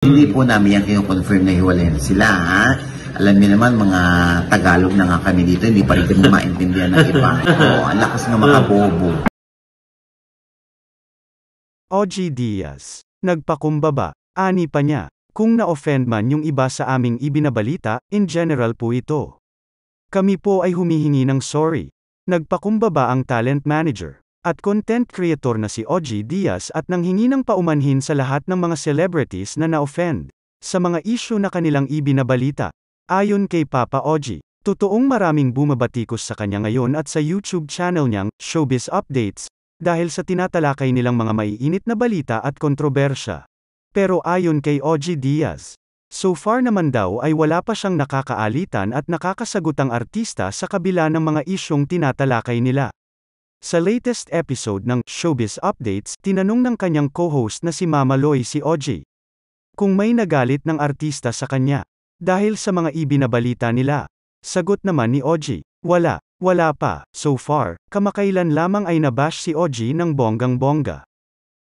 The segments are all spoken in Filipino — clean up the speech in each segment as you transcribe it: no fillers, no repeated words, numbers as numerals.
Hindi po namin yan kino-confirm na hiwalay na sila, ha? Alam niyo naman, mga Tagalog na nga kami dito, hindi pa rin kami maintindihan ng iba. Oo, ang lakas ng mga bobo. OG Diaz. Nagpakumbaba. Ani pa niya. Kung na-offend man yung iba sa aming ibinabalita, in general po ito. Kami po ay humihingi ng sorry. Nagpakumbaba ang talent manager at content creator na si OG Diaz at nanghingi ng paumanhin sa lahat ng mga celebrities na na-offend sa mga issue na kanilang ibinabalita. Ayon kay Papa OG, totoong maraming bumabatikos sa kanya ngayon at sa YouTube channel niyang, Showbiz Updates, dahil sa tinatalakay nilang mga maiinit na balita at kontrobersya. Pero ayon kay OG Diaz, so far naman daw ay wala pa siyang nakakaalitan at nakakasagutang artista sa kabila ng mga isyong tinatalakay nila. Sa latest episode ng Showbiz Updates, tinanong ng kanyang co-host na si Mama Loy si OG kung may nagalit ng artista sa kanya dahil sa mga ibinabalita nila. Sagot naman ni OG, wala pa, so far, kamakailan lamang ay nabash si OG ng bonggang-bongga.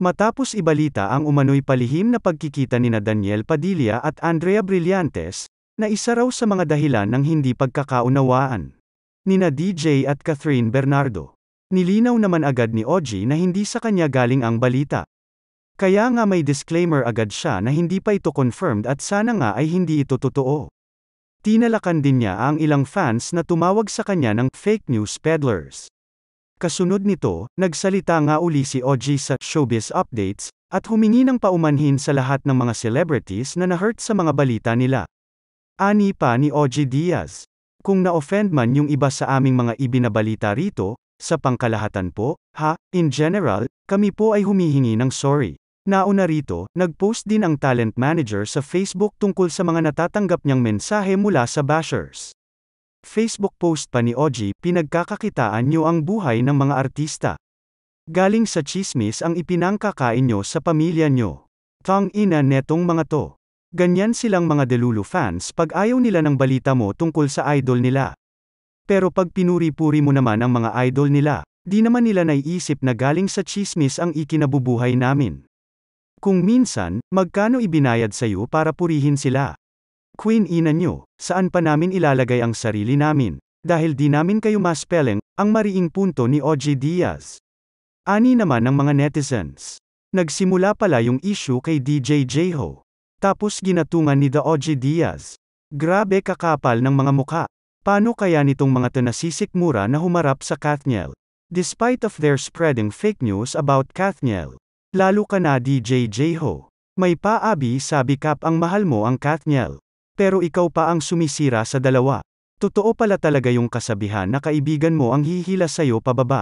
Matapos ibalita ang umano'y palihim na pagkikita nina Daniel Padilla at Andrea Brillantes, na isa raw sa mga dahilan ng hindi pagkakaunawaan nina DJ at Catherine Bernardo. Nilinaw naman agad ni OG na hindi sa kanya galing ang balita. Kaya nga may disclaimer agad siya na hindi pa ito confirmed at sana nga ay hindi ito totoo. Tinalakan din niya ang ilang fans na tumawag sa kanya ng fake news peddlers. Kasunod nito, nagsalita nga uli si OG sa Showbiz Updates, at humingi ng paumanhin sa lahat ng mga celebrities na na-hurt sa mga balita nila. Ani pa ni OG Diaz, kung na-offend man yung iba sa aming mga ibinabalita rito, sa pangkalahatan po, in general, kami po ay humihingi ng sorry. Nauna rito, nag-post din ang talent manager sa Facebook tungkol sa mga natatanggap niyang mensahe mula sa bashers. Facebook post pa ni OG, pinagkakakitaan niyo ang buhay ng mga artista. Galing sa chismis ang ipinangkakain niyo sa pamilya niyo. Tang ina netong mga to. Ganyan silang mga delulu fans pag ayaw nila ng balita mo tungkol sa idol nila. Pero pag pinuri-puri mo naman ang mga idol nila, di naman nila naiisip na galing sa chismis ang ikinabubuhay namin. Kung minsan, magkano ibinayad sa'yo para purihin sila? Queen ina nyo, saan pa namin ilalagay ang sarili namin? Dahil di namin kayo maspelling, ang mariing punto ni OG Diaz. Ani naman ng mga netizens. Nagsimula pala yung issue kay DJ Jeho. Tapos ginatungan ni The OG Diaz. Grabe kakapal ng mga muka. Paano kaya nitong mga tanasisikmura na humarap sa Kathniel? Despite of their spreading fake news about Kathniel. Lalo ka na DJ Jeho. May paabi sabi Kap ang mahal mo ang Kathniel. Pero ikaw pa ang sumisira sa dalawa. Totoo pala talaga yung kasabihan na kaibigan mo ang hihila sa'yo pababa.